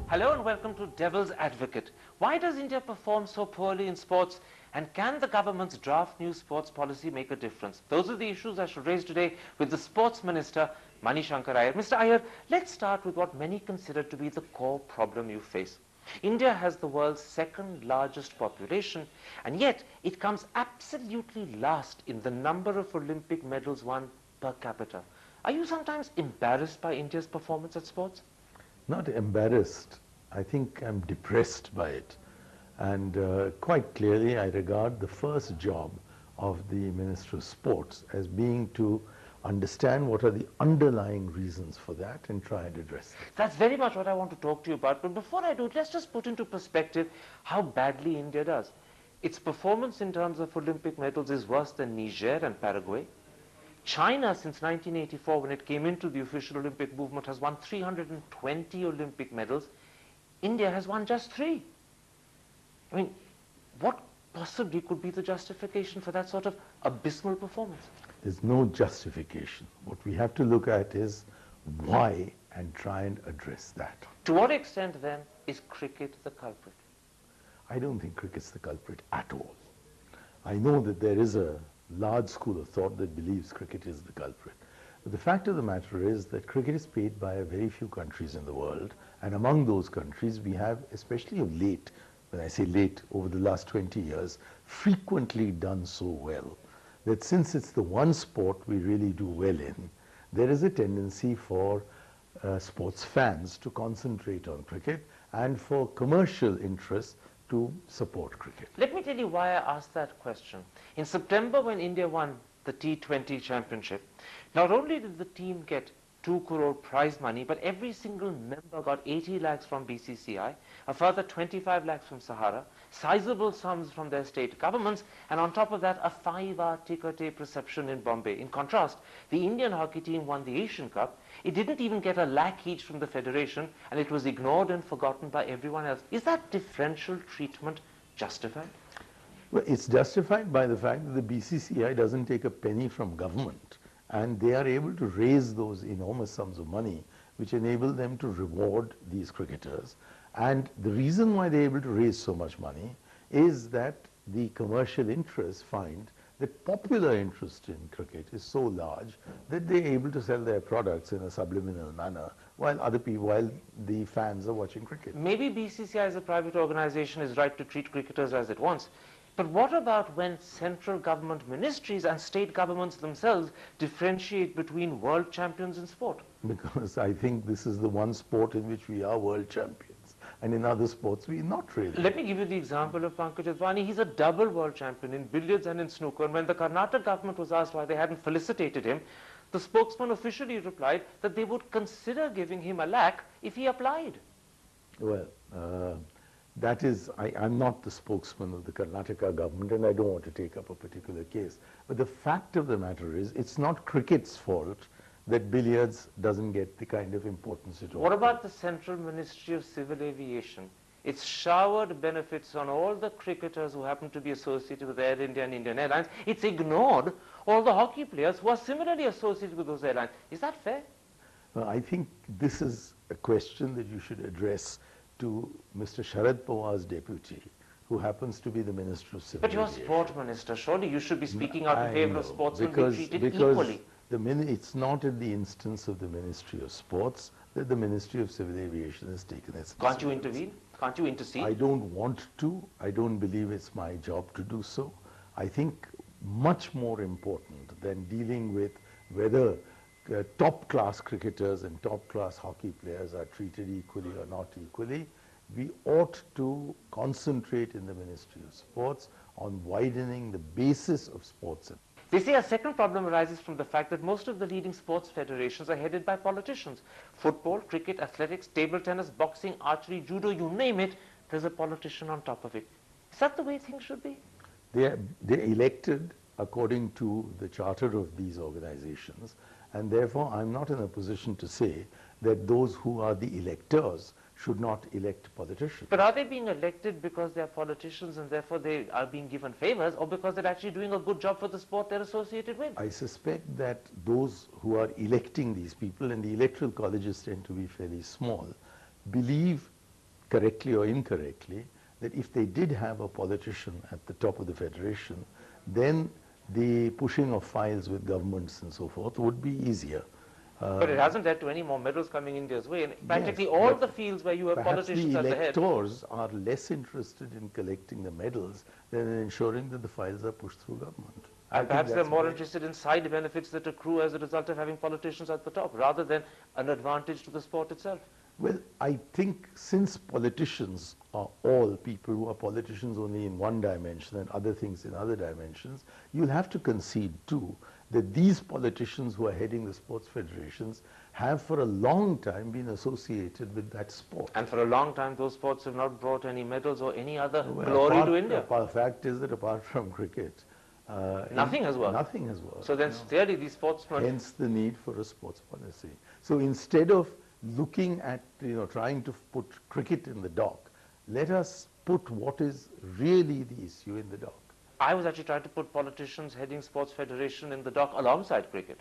Hello and welcome to Devil's Advocate. Why does India perform so poorly in sports, and can the government's draft new sports policy make a difference? Those are the issues I shall raise today with the Sports Minister, Shankar Aiyar. Mr. Aiyar, let's start with what many consider to be the core problem you face. India has the world's second largest population, and yet it comes absolutely last in the number of Olympic medals won per capita. Are you sometimes embarrassed by India's performance at sports? Not embarrassed. I think I'm depressed by it. And quite clearly, I regard the first job of the Minister of Sports as being to understand what are the underlying reasons for that and try and address them. That's very much what I want to talk to you about. But before I do, let's just put into perspective how badly India does. Its performance in terms of Olympic medals is worse than Niger and Paraguay. China, since 1984, when it came into the official Olympic movement, has won 320 Olympic medals. India has won just 3. I mean, what possibly could be the justification for that sort of abysmal performance? There's no justification. What we have to look at is why and try and address that. To what extent, then, is cricket the culprit? I don't think cricket's the culprit at all. I know that there is a large school of thought that believes cricket is the culprit. But the fact of the matter is that cricket is played by a very few countries in the world, and among those countries we have, especially of late, when I say late, over the last 20 years, frequently done so well that since it's the one sport we really do well in, there is a tendency for sports fans to concentrate on cricket and for commercial interests to support cricket. Let me tell you why I asked that question. In September, when India won the T20 championship, not only did the team get 2 crore prize money, but every single member got 80 lakhs from BCCI, a further 25 lakhs from Sahara, sizable sums from their state governments, and on top of that, a 5-hour ticker tape reception in Bombay. In contrast, the Indian hockey team won the Asian Cup. It didn't even get a lakh each from the federation, and it was ignored and forgotten by everyone else. Is that differential treatment justified? Well, it's justified by the fact that the BCCI doesn't take a penny from government, and they are able to raise those enormous sums of money which enable them to reward these cricketers. And the reason why they're able to raise so much money is that the commercial interests find that popular interest in cricket is so large that they're able to sell their products in a subliminal manner while the fans are watching cricket. Maybe BCCI as a private organization is right to treat cricketers as it wants. But what about when central government ministries and state governments themselves differentiate between world champions in sport? Because I think this is the one sport in which we are world champions, and in other sports we're not really. Let me give you the example of Pankaj Advani. He's a double world champion in billiards and in snooker. And when the Karnataka government was asked why they hadn't felicitated him, the spokesman officially replied that they would consider giving him a lakh if he applied. Well, that is, I'm not the spokesman of the Karnataka government, and I don't want to take up a particular case. But the fact of the matter is, it's not cricket's fault that billiards doesn't get the kind of importance it ought. What about the Central Ministry of Civil Aviation? It's showered benefits on all the cricketers who happen to be associated with Air India and Indian Airlines. It's ignored all the hockey players who are similarly associated with those airlines. Is that fair? Well, I think this is a question that you should address to Mr. Sharad Pawar's deputy, who happens to be the Minister of Civil But you're a Aviation. sport minister. Surely you should be speaking out in favor of sportsmen because, being treated because equally. It's not at the instance of the Ministry of Sports that the Ministry of Civil Aviation has taken its. Can't you intervene? Can't you intercede? I don't want to. I don't believe it's my job to do so. I think much more important than dealing with whether top-class cricketers and top-class hockey players are treated equally or not equally, we ought to concentrate in the Ministry of Sports on widening the basis of sports. They say a second problem arises from the fact that most of the leading sports federations are headed by politicians. Football, cricket, athletics, table tennis, boxing, archery, judo, you name it, there's a politician on top of it. Is that the way things should be? They're elected according to the charter of these organizations, and therefore I'm not in a position to say that those who are the electors should not elect politicians. But are they being elected because they're politicians and therefore they are being given favors, or because they're actually doing a good job for the sport they're associated with? I suspect that those who are electing these people, and the electoral colleges tend to be fairly small, believe correctly or incorrectly, that if they did have a politician at the top of the federation, then the pushing of files with governments and so forth would be easier. But it hasn't led to any more medals coming India's way. And practically Yes, all the fields where you have perhaps politicians at the head. electors are less interested in collecting the medals than in ensuring that the files are pushed through government. And perhaps they're more interested in side benefits that accrue as a result of having politicians at the top, rather than an advantage to the sport itself. Well, I think since politicians are all people who are politicians only in one dimension and other things in other dimensions, you'll have to concede too that these politicians who are heading the sports federations have for a long time been associated with that sport. And for a long time those sports have not brought any medals or any other glory to India. The fact is that apart from cricket, nothing has worked. Nothing has worked. So then clearly these sportsmen... Hence the need for a sports policy. So instead of looking at, trying to put cricket in the dock, let us put what is really the issue in the dock. I was actually trying to put politicians heading sports federation in the dock alongside cricket.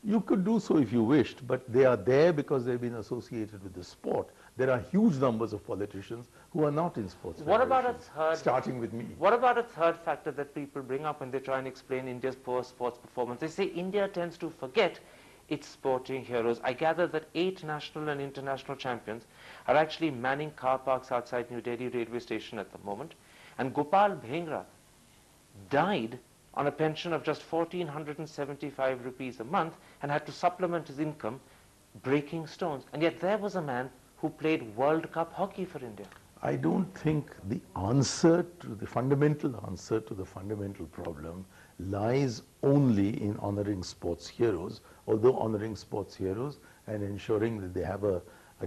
You could do so if you wished, but they are there because they've been associated with the sport. There are huge numbers of politicians who are not in sports What about a third, starting with me. What about a third factor that people bring up when they try and explain India's poor sports performance? They say India tends to forget its sporting heroes. I gather that 8 national and international champions are actually manning car parks outside New Delhi railway station at the moment. And Gopal Bhengra died on a pension of just 1,475 rupees a month and had to supplement his income breaking stones. And yet there was a man who played World Cup hockey for India. I don't think the answer to the fundamental answer to the fundamental problem lies only in honoring sports heroes, although honoring sports heroes and ensuring that they have a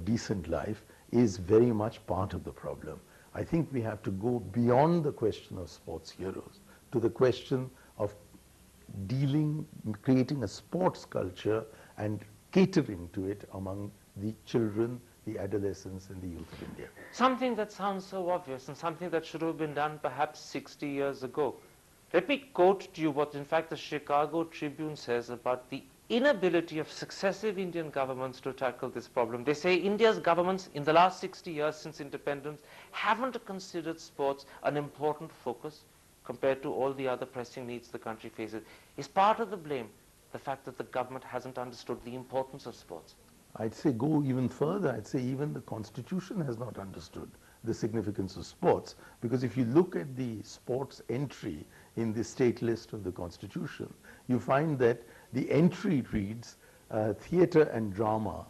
decent life is very much part of the problem. I think we have to go beyond the question of sports heroes to the question of creating a sports culture and catering to it among the children, the adolescents and the youth of India. Something that sounds so obvious and something that should have been done perhaps 60 years ago. Let me quote to you what in fact the Chicago Tribune says about the inability of successive Indian governments to tackle this problem. They say India's governments in the last 60 years since independence haven't considered sports an important focus compared to all the other pressing needs the country faces. Is part of the blame the fact that the government hasn't understood the importance of sports? I'd say go even further. I'd say even the Constitution has not understood the significance of sports, because if you look at the sports entry in the state list of the Constitution, you find that the entry reads theatre and drama,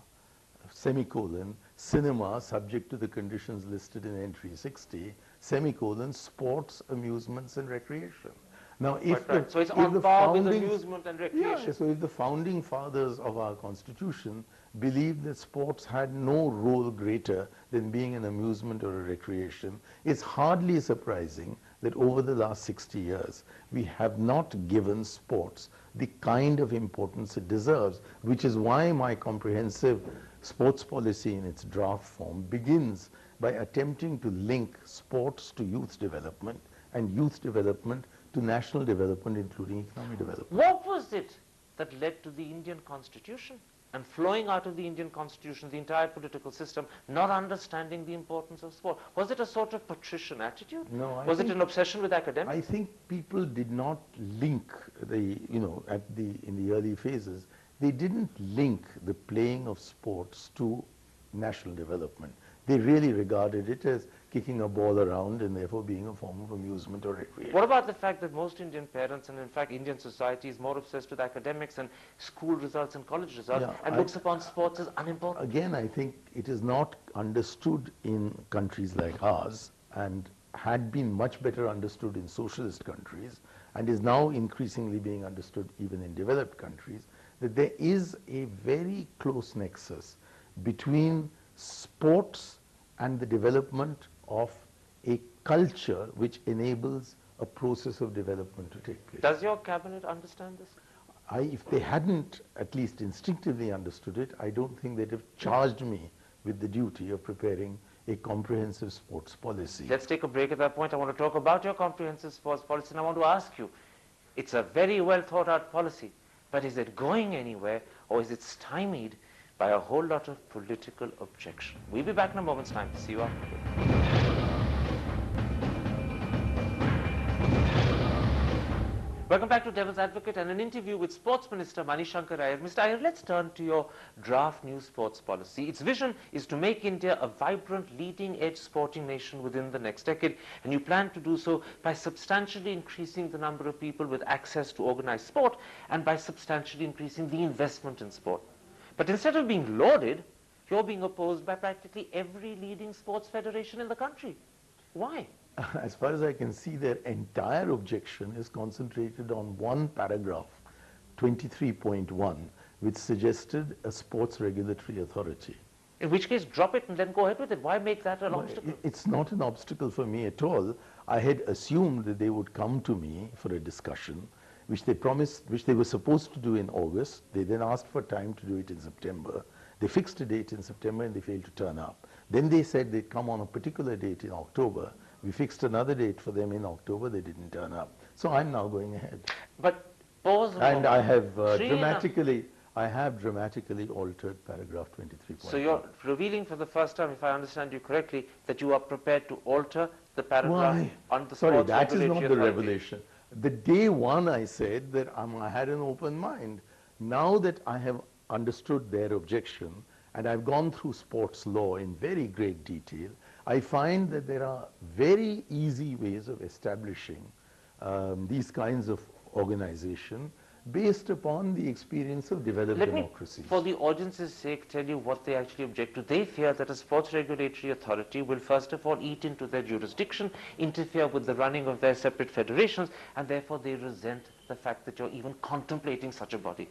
semicolon, cinema subject to the conditions listed in entry 60, semicolon, sports, amusements and recreation. Now, so it's on par with amusement and recreation. Yeah, so if the founding fathers of our Constitution believed that sports had no role greater than being an amusement or a recreation, it's hardly surprising that over the last 60 years, we have not given sports the kind of importance it deserves, which is why my comprehensive sports policy in its draft form begins by attempting to link sports to youth development and youth development to national development, including economic development. What was it that led to the Indian Constitution and flowing out of the Indian Constitution, the entire political system, not understanding the importance of sport? Was it a sort of patrician attitude? No. Was it an obsession with academics? I think people did not link in the early phases, they didn't link the playing of sports to national development. They really regarded it as kicking a ball around and therefore being a form of amusement or recreation. What about the fact that most Indian parents and in fact Indian society is more obsessed with academics and school results and college results and looks upon sports as unimportant? Again, I think it is not understood in countries like ours and had been much better understood in socialist countries and is now increasingly being understood even in developed countries, that there is a very close nexus between sports and the development of a culture which enables a process of development to take place. Does your cabinet understand this? If they hadn't at least instinctively understood it, I don't think they'd have charged me with the duty of preparing a comprehensive sports policy. Let's take a break at that point. I want to talk about your comprehensive sports policy, and I want to ask you, it's a very well thought out policy, but is it going anywhere or is it stymied by a whole lot of political objection. We'll be back in a moment's time. See you after the break. Welcome back to Devil's Advocate and an interview with Sports Minister Shankar Aiyar. Mr. Aiyar, let's turn to your draft new sports policy. Its vision is to make India a vibrant, leading-edge sporting nation within the next decade, and you plan to do so by substantially increasing the number of people with access to organized sport and by substantially increasing the investment in sport. But instead of being lauded, you're being opposed by practically every leading sports federation in the country. Why? As far as I can see, their entire objection is concentrated on one paragraph, 23.1, which suggested a sports regulatory authority. In which case, drop it and then go ahead with it. Why make that an obstacle? It's not an obstacle for me at all. I had assumed that they would come to me for a discussion, which they promised, which they were supposed to do in August. They then asked for time to do it in September. They fixed a date in September and they failed to turn up. Then they said they'd come on a particular date in October. We fixed another date for them in October. They didn't turn up. So I'm now going ahead. But pause a And moment. I have dramatically altered paragraph 23.1. So you're revealing for the first time, if I understand you correctly, that you are prepared to alter the paragraph on the Sorry, sports that is not regulatory the authority. revelation. The day one I said that I had an open mind. Now that I have understood their objection and I've gone through sports law in very great detail, I find that there are very easy ways of establishing these kinds of organization based upon the experience of developed democracies. Let me, for the audience's sake, tell you what they actually object to. They fear that a sports regulatory authority will first of all eat into their jurisdiction, interfere with the running of their separate federations, and therefore they resent the fact that you're even contemplating such a body.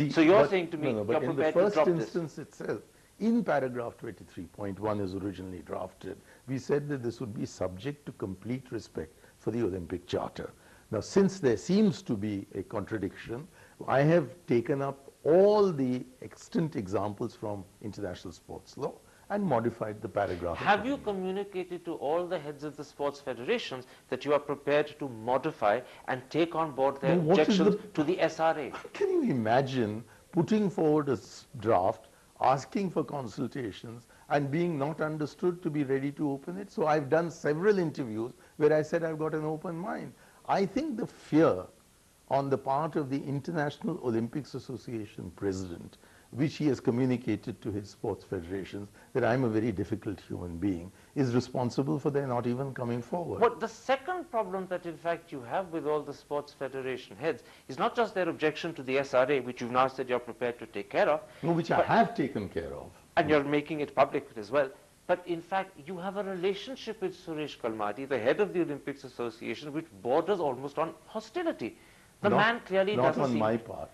So you're saying to me, you're prepared to drop this. In the first instance itself, in paragraph 23.1 as originally drafted, we said that this would be subject to complete respect for the Olympic Charter. Now, since there seems to be a contradiction, I have taken up all the extant examples from international sports law and modified the paragraph. Have you communicated to all the heads of the sports federations that you are prepared to modify and take on board their objections to the SRA? Can you imagine putting forward a draft, asking for consultations, and being not understood to be ready to open it? So I've done several interviews where I said I've got an open mind. I think the fear on the part of the International Olympics Association president, which he has communicated to his sports federations, that I'm a very difficult human being, is responsible for their not even coming forward. But the second problem that in fact you have with all the sports federation heads is not just their objection to the SRA, which you've now said you're prepared to take care of. No, which I have taken care of. And you're making it public as well. But in fact, you have a relationship with Suresh Kalmadi, the head of the Olympics Association, which borders almost on hostility. The man clearly doesn't seem... Not on my part.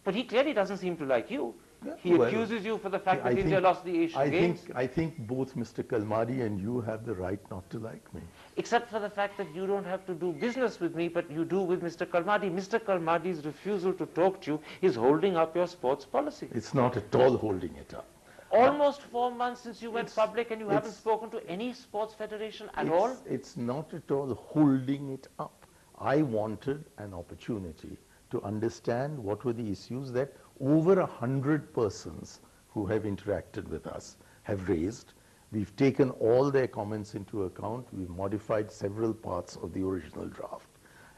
But he clearly doesn't seem to like you. Yeah, he accuses you for the fact that India lost the Asian Games. I think both Mr. Kalmadi and you have the right not to like me. Except for the fact that you don't have to do business with me, but you do with Mr. Kalmadi. Mr. Kalmadi's refusal to talk to you is holding up your sports policy. It's not at all holding it up. Almost 4 months since you went public and you haven't spoken to any sports federation at all? It's not at all holding it up. I wanted an opportunity to understand what were the issues that over 100 persons who have interacted with us have raised. We've taken all their comments into account. We've modified several parts of the original draft.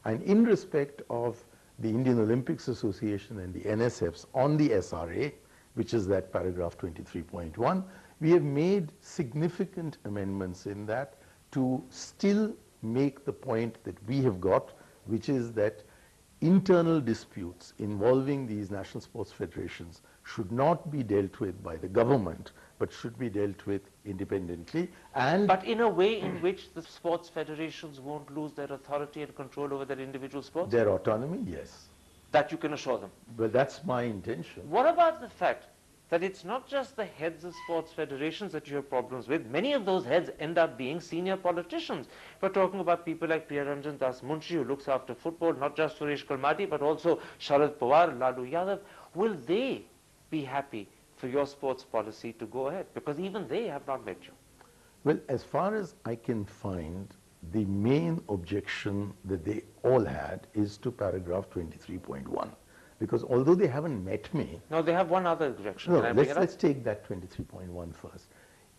And in respect of the Indian Olympics Association and the NSFs on the SRA, which is that paragraph 23.1, we have made significant amendments in that to still make the point that we have got, which is that internal disputes involving these national sports federations should not be dealt with by the government, but should be dealt with independently. But in a way in which the sports federations won't lose their authority and control over their individual sports? Their autonomy, yes. That you can assure them? Well, that's my intention. What about the fact that it's not just the heads of sports federations that you have problems with? Many of those heads end up being senior politicians. We're talking about people like Priyaranjan Das Munshi, who looks after football, not just Suresh Kalmadi, but also Sharad Pawar, Lalu Yadav. Will they be happy for your sports policy to go ahead? Because even they have not met you. Well, as far as I can find, the main objection that they all had is to paragraph 23.1. because although they haven't met me, No, they have one other objection. no, Can I bring it up? let's take that 23.1 first.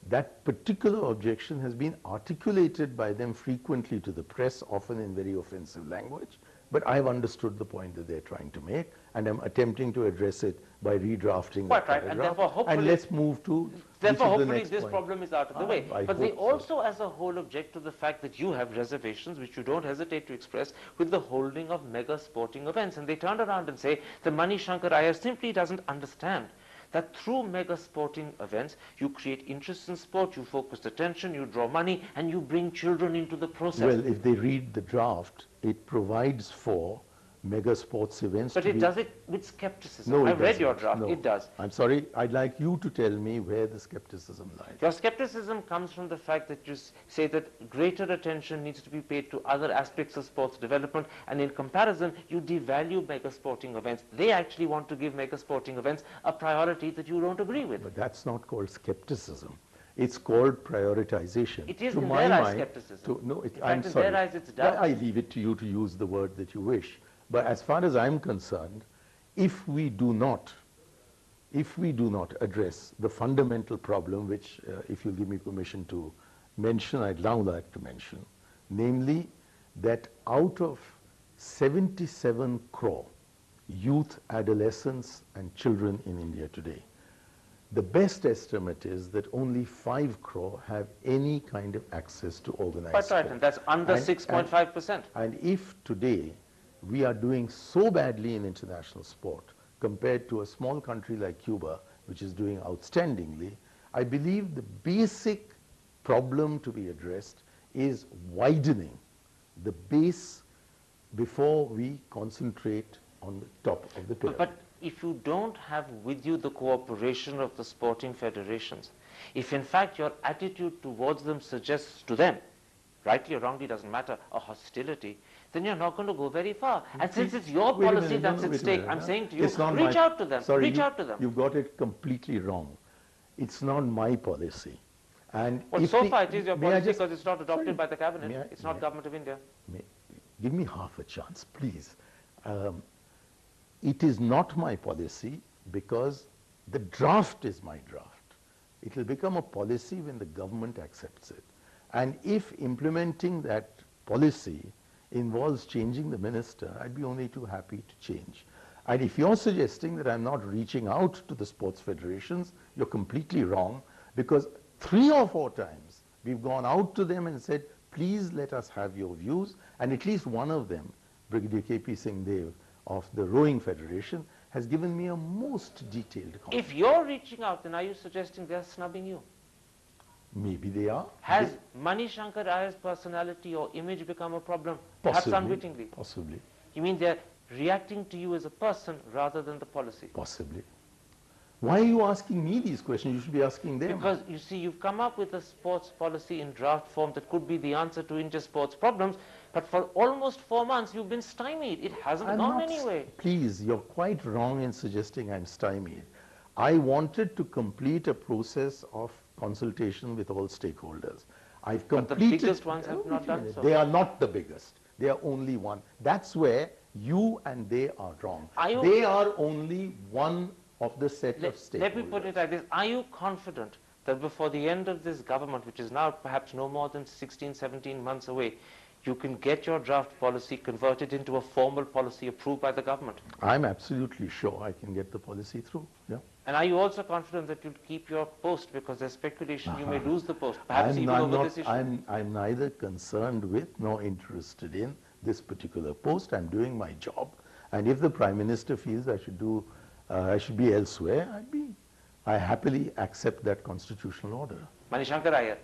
That particular objection has been articulated by them frequently to the press, often in very offensive language, but I've understood the point that they're trying to make, and I'm attempting to address it by redrafting that Quite right, and paragraph. therefore hopefully, and let's move to therefore which is the hopefully next this point. problem is out of the way. I But they hope so. also as a whole object to the fact that you have reservations, which you don't hesitate to express, with the holding of mega sporting events. And they turn around and say the Mani Shankar Aiyar simply doesn't understand that through mega sporting events, you create interest in sport, you focus attention, you draw money, and you bring children into the process. Well, if they read the draft, it provides for mega sports events. But to it be does it with skepticism. No, it I've read your doesn't. draft. No. It does. I'm sorry. I'd like you to tell me where the skepticism lies. Your skepticism comes from the fact that you say that greater attention needs to be paid to other aspects of sports development, and in comparison, you devalue mega sporting events. They actually want to give mega sporting events a priority that you don't agree with. But that's not called skepticism. It's called prioritization. It is to in my their eyes mind, skepticism. No, In I'm fact, in sorry. their eyes, it's doubt. I leave it to you to use the word that you wish. But as far as I'm concerned, if we do not address the fundamental problem, which, if you'll give me permission to mention, I'd now like to mention, namely that out of 77 crore youth, adolescents, and children in India today, the best estimate is that only 5 crore have any kind of access to organized Quite right, sport. and that's under 6.5%. And if today we are doing so badly in international sport compared to a small country like Cuba, which is doing outstandingly, I believe the basic problem to be addressed is widening the base before we concentrate on the top of the pyramid. But if you don't have with you the cooperation of the sporting federations, if in fact your attitude towards them suggests to them, rightly or wrongly doesn't matter, a hostility, then you're not going to go very far. And since it's your Wait a policy minute, that's no, at wait a stake, minute, I'm huh? saying to you, It's not reach my- out to them, Sorry, reach out to them. You've got it completely wrong. It's not my policy. And Well, if so we- far it is your may I policy just- because it's not adopted sorry, by the cabinet. may I- It's not may I- government of India. Give me half a chance, please. It is not my policy because the draft is my draft. It will become a policy when the government accepts it. And if implementing that policy involves changing the minister, I'd be only too happy to change. And if you're suggesting that I'm not reaching out to the sports federations, you're completely wrong, because 3 or 4 times we've gone out to them and said, please let us have your views, and at least one of them, Brigadier K.P. Singh Dev of the Rowing Federation, has given me a most detailed comment. If you're reaching out, then are you suggesting they're snubbing you? Maybe they are. Has Mani Shankar Aiyar's personality or image become a problem? Perhaps Possibly. unwittingly. Possibly. You mean they're reacting to you as a person rather than the policy? Possibly. Why are you asking me these questions? You should be asking them. Because, you see, you've come up with a sports policy in draft form that could be the answer to India's sports problems, but for almost 4 months you've been stymied. It hasn't I'm gone not anywhere. Please, you're quite wrong in suggesting I'm stymied. I wanted to complete a process of consultation with all stakeholders. I've But the completed... biggest ones have Oh, not wait a done minute. so. They are not the biggest. They are only one. That's where you and they are wrong. They are only one of the set of stakeholders. Let me put it like this. Are you confident that before the end of this government, which is now perhaps no more than 16, 17 months away, you can get your draft policy converted into a formal policy approved by the government? I'm absolutely sure I can get the policy through. Yeah. And are you also confident that you'll keep your post, because there's speculation you may lose the post, perhaps even over this issue? I'm neither concerned with nor interested in this particular post. I'm doing my job. And if the Prime Minister feels I should be elsewhere, I happily accept that constitutional order. Mani Shankar Aiyar.